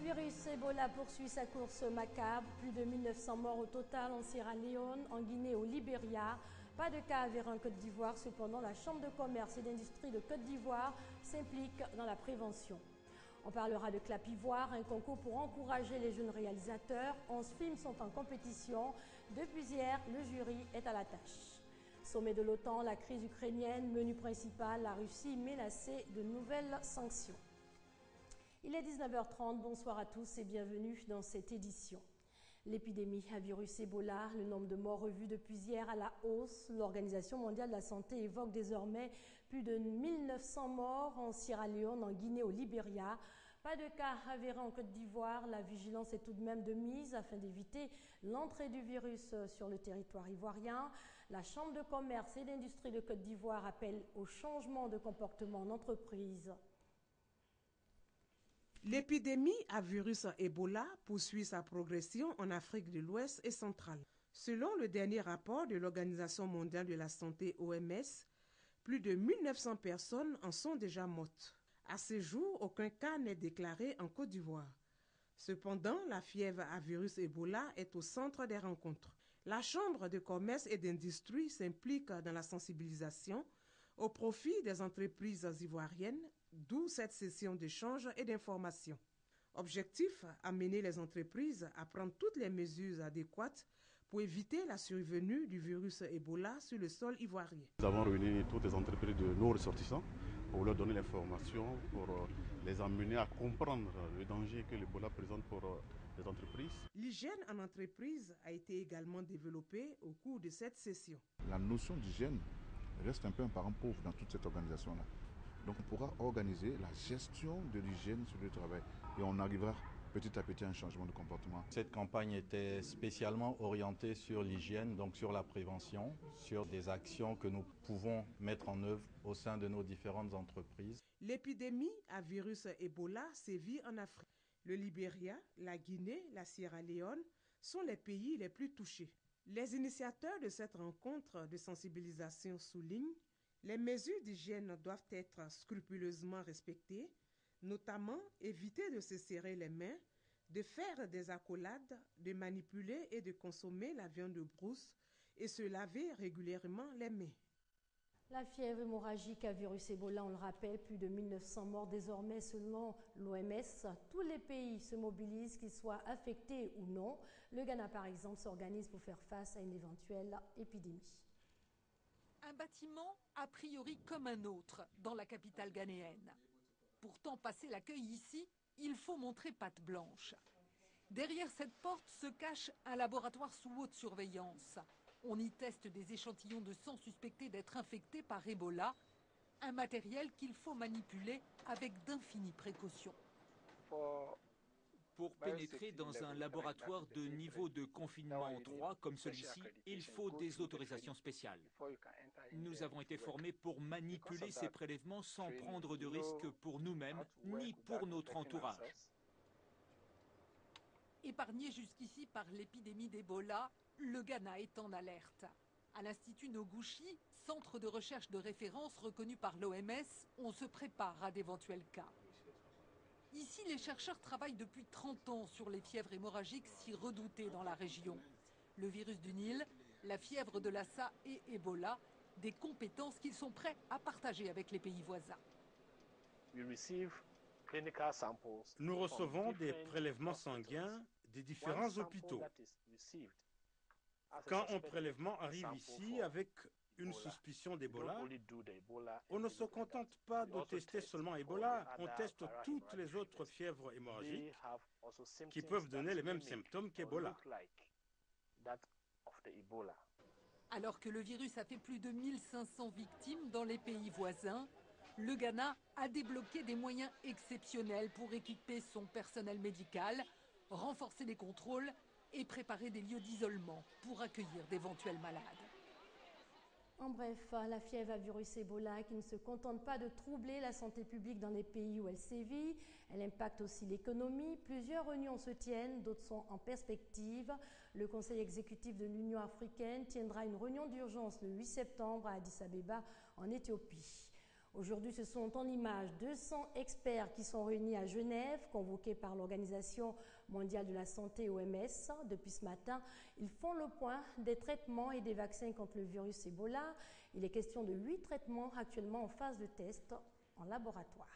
virus Ebola poursuit sa course macabre. Plus de 1900 morts au total en Sierra Leone, en Guinée, au Libéria. Pas de cas avérés en Côte d'Ivoire. Cependant, la Chambre de commerce et d'industrie de Côte d'Ivoire s'implique dans la prévention. On parlera de Clap Ivoire, un concours pour encourager les jeunes réalisateurs. 11 films sont en compétition. Depuis hier, le jury est à la tâche. Sommet de l'OTAN, la crise ukrainienne, menu principal, la Russie menacée de nouvelles sanctions. Il est 19h30, bonsoir à tous et bienvenue dans cette édition. L'épidémie à virus Ebola, le nombre de morts revu depuis hier à la hausse. L'Organisation mondiale de la santé évoque désormais plus de 1900 morts en Sierra Leone, en Guinée, au Libéria. Pas de cas avérés en Côte d'Ivoire. La vigilance est tout de même de mise afin d'éviter l'entrée du virus sur le territoire ivoirien. La Chambre de commerce et d'industrie de Côte d'Ivoire appelle au changement de comportement en entreprise. L'épidémie à virus Ebola poursuit sa progression en Afrique de l'Ouest et centrale. Selon le dernier rapport de l'Organisation mondiale de la santé OMS, plus de 1900 personnes en sont déjà mortes. À ce jour, aucun cas n'est déclaré en Côte d'Ivoire. Cependant, la fièvre à virus Ebola est au centre des rencontres. La Chambre de commerce et d'industrie s'implique dans la sensibilisation au profit des entreprises ivoiriennes, d'où cette session d'échange et d'information. Objectif, amener les entreprises à prendre toutes les mesures adéquates pour éviter la survenue du virus Ebola sur le sol ivoirien. Nous avons réuni toutes les entreprises de nos ressortissants pour leur donner l'information, pour les amener à comprendre le danger que l'Ebola présente pour les entreprises. L'hygiène en entreprise a été également développée au cours de cette session. La notion d'hygiène reste un peu un parent pauvre dans toute cette organisation-là. Donc on pourra organiser la gestion de l'hygiène sur le travail et on arrivera petit à petit à un changement de comportement. Cette campagne était spécialement orientée sur l'hygiène, donc sur la prévention, sur des actions que nous pouvons mettre en œuvre au sein de nos différentes entreprises. L'épidémie à virus Ebola sévit en Afrique. Le Libéria, la Guinée, la Sierra Leone sont les pays les plus touchés. Les initiateurs de cette rencontre de sensibilisation soulignent les mesures d'hygiène doivent être scrupuleusement respectées, notamment éviter de se serrer les mains, de faire des accolades, de manipuler et de consommer la viande de brousse et se laver régulièrement les mains. La fièvre hémorragique à virus Ebola, on le rappelle, plus de 1900 morts désormais selon l'OMS. Tous les pays se mobilisent, qu'ils soient affectés ou non. Le Ghana, par exemple, s'organise pour faire face à une éventuelle épidémie. Un bâtiment a priori comme un autre dans la capitale ghanéenne. Pourtant, passer l'accueil ici, il faut montrer patte blanche. Derrière cette porte se cache un laboratoire sous haute surveillance. On y teste des échantillons de sang suspectés d'être infectés par Ebola, un matériel qu'il faut manipuler avec d'infinies précautions. Pour pénétrer dans un laboratoire de niveau de confinement 3 comme celui-ci, il faut des autorisations spéciales. Nous avons été formés pour manipuler ces prélèvements sans prendre de risques pour nous-mêmes ni pour notre entourage. Épargné jusqu'ici par l'épidémie d'Ebola, le Ghana est en alerte. À l'Institut Noguchi, centre de recherche de référence reconnu par l'OMS, on se prépare à d'éventuels cas. Ici, les chercheurs travaillent depuis 30 ans sur les fièvres hémorragiques si redoutées dans la région. Le virus du Nil, la fièvre de Lassa et Ebola, des compétences qu'ils sont prêts à partager avec les pays voisins. Nous recevons des prélèvements sanguins des différents hôpitaux. Quand un prélèvement arrive ici avec une suspicion d'Ebola, on ne se contente pas de tester seulement Ebola, on teste toutes les autres fièvres hémorragiques qui peuvent donner les mêmes symptômes qu'Ebola. Alors que le virus a fait plus de 1500 victimes dans les pays voisins, le Ghana a débloqué des moyens exceptionnels pour équiper son personnel médical, renforcer les contrôles et préparer des lieux d'isolement pour accueillir d'éventuels malades. En bref, la fièvre à virus Ebola qui ne se contente pas de troubler la santé publique dans les pays où elle sévit, elle impacte aussi l'économie. Plusieurs réunions se tiennent, d'autres sont en perspective. Le Conseil exécutif de l'Union africaine tiendra une réunion d'urgence le 8 septembre à Addis Abeba en Éthiopie. Aujourd'hui, ce sont en images 200 experts qui sont réunis à Genève, convoqués par l'Organisation mondiale de la santé OMS. Depuis ce matin, ils font le point des traitements et des vaccins contre le virus Ebola. Il est question de 8 traitements actuellement en phase de test en laboratoire.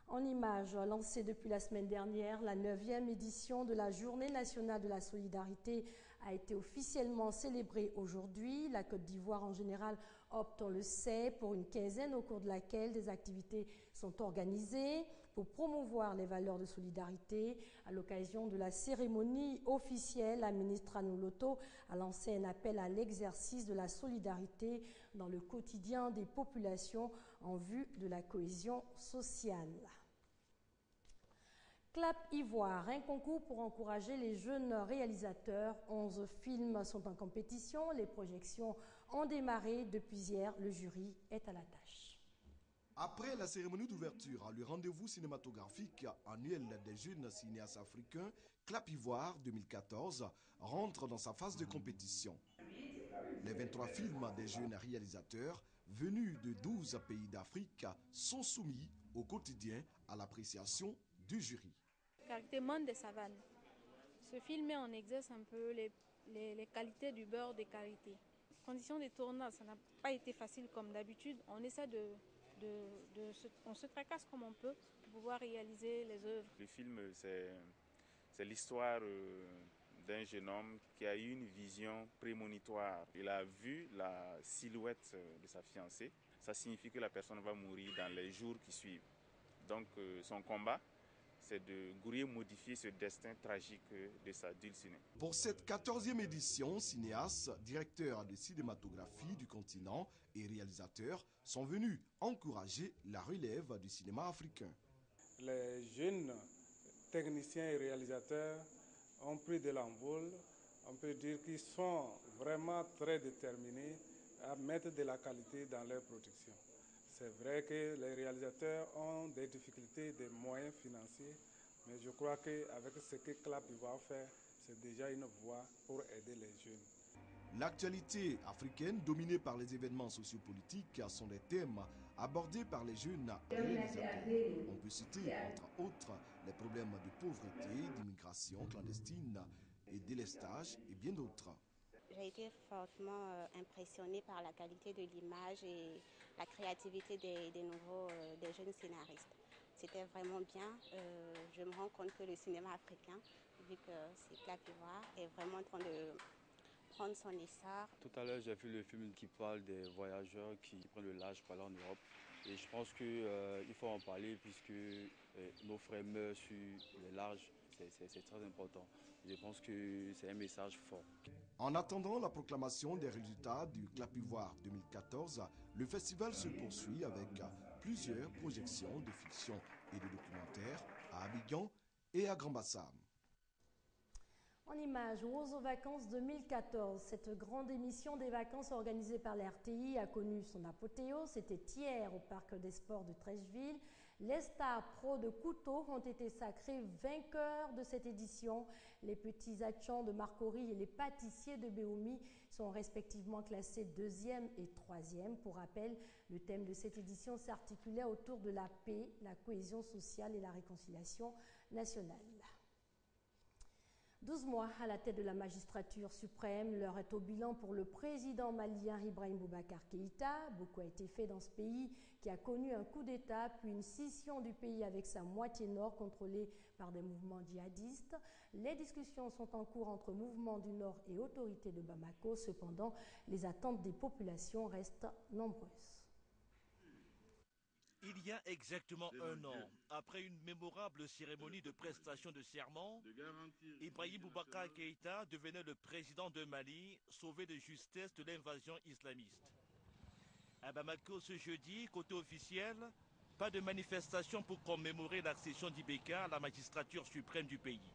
En images, lancée depuis la semaine dernière, la 9e édition de la Journée nationale de la solidarité a été officiellement célébrée aujourd'hui. La Côte d'Ivoire en général opte, on le sait, pour une quinzaine au cours de laquelle des activités sont organisées pour promouvoir les valeurs de solidarité. À l'occasion de la cérémonie officielle, la ministre Annou Lotto a lancé un appel à l'exercice de la solidarité dans le quotidien des populations en vue de la cohésion sociale. Clap Ivoire, un concours pour encourager les jeunes réalisateurs. 11 films sont en compétition. Les projections ont démarré depuis hier. Le jury est à la tâche. Après la cérémonie d'ouverture, le rendez-vous cinématographique annuel des jeunes cinéastes africains, Clap Ivoire 2014, rentre dans sa phase de compétition. Les 23 films des jeunes réalisateurs venus de 12 pays d'Afrique sont soumis au quotidien à l'appréciation du jury. Caractère Monde des savanes. Ce film met en exergue un peu les qualités du beurre de karité. Conditions de tournage, ça n'a pas été facile comme d'habitude. On essaie on se tracasse comme on peut pour pouvoir réaliser les œuvres. Le film, c'est l'histoire d'un jeune homme qui a eu une vision prémonitoire. Il a vu la silhouette de sa fiancée. Ça signifie que la personne va mourir dans les jours qui suivent. Donc son combat, c'est de modifier ce destin tragique de sa dulcinée. Pour cette 14e édition, cinéastes, directeurs de cinématographie du continent et réalisateurs sont venus encourager la relève du cinéma africain. Les jeunes techniciens et réalisateurs ont pris de l'envol. On peut dire qu'ils sont vraiment très déterminés à mettre de la qualité dans leur production. C'est vrai que les réalisateurs ont des difficultés, des moyens financiers, mais je crois qu'avec ce que Clap Ivoire fait, c'est déjà une voie pour aider les jeunes. L'actualité africaine, dominée par les événements sociopolitiques, sont des thèmes abordés par les jeunes réalisateurs. On peut citer, entre autres, les problèmes de pauvreté, d'immigration clandestine et délestage et bien d'autres. J'ai été fortement impressionnée par la qualité de l'image et la créativité des jeunes scénaristes. C'était vraiment bien. Je me rends compte que le cinéma africain, vu que c'est Clap Ivoire, est vraiment en train de prendre son essor. Tout à l'heure, j'ai vu le film qui parle des voyageurs qui prennent le large pour aller en Europe. Et je pense qu'il faut en parler puisque nos frères meurent sur les larges. C'est très important. Je pense que c'est un message fort. En attendant la proclamation des résultats du Clap Ivoire 2014, le festival se poursuit avec plusieurs projections de fiction et de documentaires à Abidjan et à Grand-Bassam. En images, Rose aux vacances 2014, cette grande émission des vacances organisée par la RTI a connu son apothéose. C'était hier au Parc des Sports de Trècheville. Les stars pro de couteau ont été sacrés vainqueurs de cette édition. Les petits Achans de Marcory et les pâtissiers de Béoumi sont respectivement classés 2e et 3e. Pour rappel, le thème de cette édition s'articulait autour de la paix, la cohésion sociale et la réconciliation nationale. 12 mois à la tête de la magistrature suprême, l'heure est au bilan pour le président malien Ibrahim Boubacar Keïta. Beaucoup a été fait dans ce pays qui a connu un coup d'État puis une scission du pays avec sa moitié nord contrôlée par des mouvements djihadistes. Les discussions sont en cours entre mouvements du Nord et autorités de Bamako. Cependant, les attentes des populations restent nombreuses. Il y a exactement un an, après une mémorable cérémonie de prestation de serment, Ibrahim Boubacar Keïta devenait le président de Mali, sauvé de justesse de l'invasion islamiste. À Bamako ce jeudi, côté officiel, pas de manifestation pour commémorer l'accession d'IBK à la magistrature suprême du pays.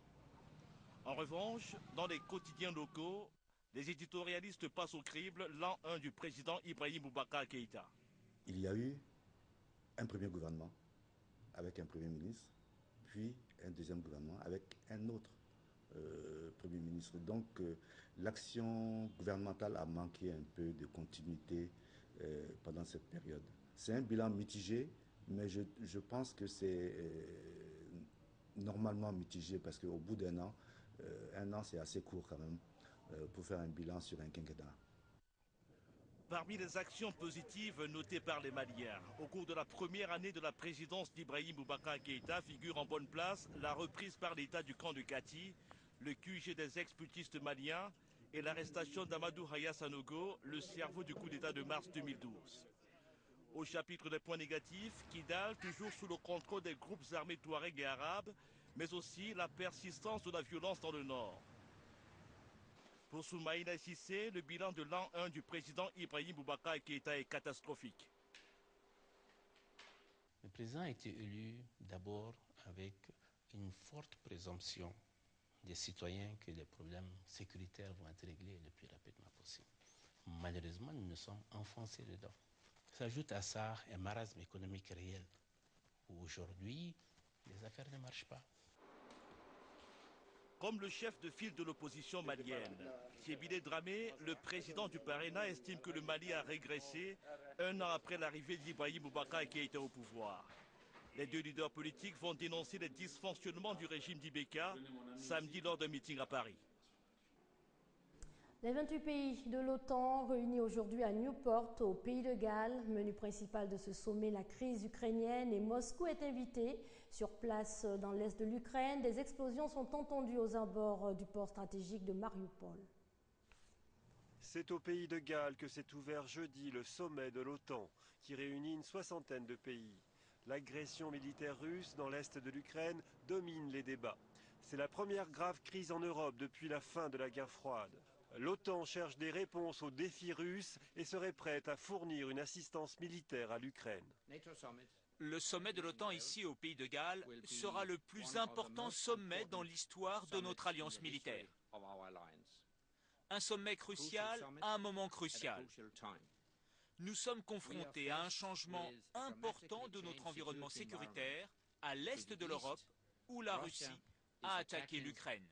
En revanche, dans les quotidiens locaux, les éditorialistes passent au crible l'an 1 du président Ibrahim Boubacar Keïta. Il y a eu un premier gouvernement avec un premier ministre, puis un deuxième gouvernement avec un autre premier ministre. Donc l'action gouvernementale a manqué un peu de continuité pendant cette période. C'est un bilan mitigé, mais je pense que c'est normalement mitigé parce qu'au bout d'un an c'est assez court quand même pour faire un bilan sur un quinquennat. Parmi les actions positives notées par les Maliens, au cours de la première année de la présidence d'Ibrahim Boubacar Keïta figure en bonne place la reprise par l'État du camp de Kati, le QG des ex-putschistes maliens et l'arrestation d'Amadou Haya Sanogo, le cerveau du coup d'État de mars 2012. Au chapitre des points négatifs, Kidal, toujours sous le contrôle des groupes armés touaregs et arabes, mais aussi la persistance de la violence dans le nord. Pour Soumaïla Cissé, le bilan de l'an 1 du président Ibrahim Boubacar Keïta est catastrophique. Le président a été élu d'abord avec une forte présomption des citoyens que les problèmes sécuritaires vont être réglés le plus rapidement possible. Malheureusement, nous nous sommes enfoncés dedans. S'ajoute à ça un marasme économique réel, où aujourd'hui, les affaires ne marchent pas. Comme le chef de file de l'opposition malienne, Thiébile Dramé, le président du Parena, estime que le Mali a régressé un an après l'arrivée d'Ibrahim Boubacar Keïta au pouvoir. Les deux leaders politiques vont dénoncer les dysfonctionnements du régime d'Ibeka samedi lors d'un meeting à Paris. Les 28 pays de l'OTAN réunis aujourd'hui à Newport, au Pays de Galles. Menu principal de ce sommet, la crise ukrainienne, et Moscou est invité. Sur place, dans l'est de l'Ukraine, des explosions sont entendues aux abords du port stratégique de Mariupol. C'est au Pays de Galles que s'est ouvert jeudi le sommet de l'OTAN, qui réunit une soixantaine de pays. L'agression militaire russe dans l'est de l'Ukraine domine les débats. C'est la première grave crise en Europe depuis la fin de la guerre froide. L'OTAN cherche des réponses aux défis russes et serait prête à fournir une assistance militaire à l'Ukraine. Le sommet de l'OTAN ici au Pays de Galles sera le plus important sommet dans l'histoire de notre alliance militaire. Un sommet crucial à un moment crucial. Nous sommes confrontés à un changement important de notre environnement sécuritaire à l'est de l'Europe, où la Russie a attaqué l'Ukraine.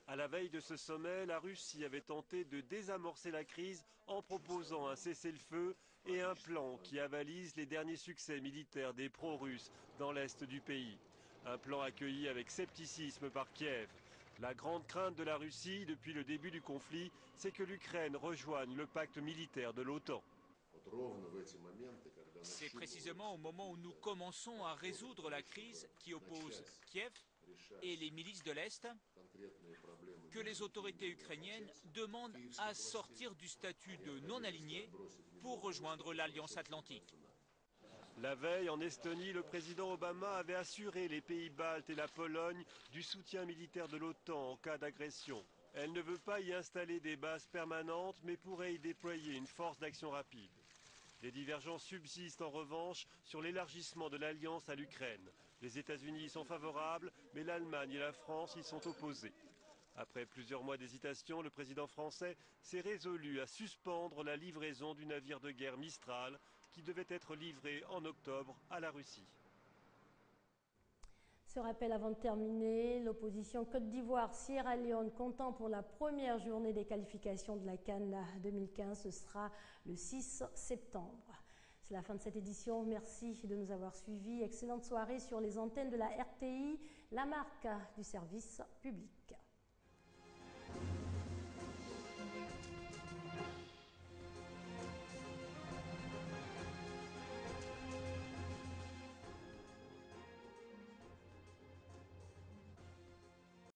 À la veille de ce sommet, la Russie avait tenté de désamorcer la crise en proposant un cessez-le-feu et un plan qui avalise les derniers succès militaires des pro-russes dans l'est du pays. Un plan accueilli avec scepticisme par Kiev. La grande crainte de la Russie depuis le début du conflit, c'est que l'Ukraine rejoigne le pacte militaire de l'OTAN. C'est précisément au moment où nous commençons à résoudre la crise qui oppose Kiev et les milices de l'Est que les autorités ukrainiennes demandent à sortir du statut de non-aligné pour rejoindre l'Alliance Atlantique. La veille, en Estonie, le président Obama avait assuré les pays baltes et la Pologne du soutien militaire de l'OTAN en cas d'agression. Elle ne veut pas y installer des bases permanentes, mais pourrait y déployer une force d'action rapide. Des divergences subsistent en revanche sur l'élargissement de l'alliance à l'Ukraine. Les États-Unis y sont favorables, mais l'Allemagne et la France y sont opposées. Après plusieurs mois d'hésitation, le président français s'est résolu à suspendre la livraison du navire de guerre Mistral qui devait être livré en octobre à la Russie. Ce rappel avant de terminer, l'opposition Côte d'Ivoire-Sierra Leone comptant pour la première journée des qualifications de la CAN 2015, ce sera le 6 septembre. C'est la fin de cette édition. Merci de nous avoir suivis. Excellente soirée sur les antennes de la RTI, la marque du service public.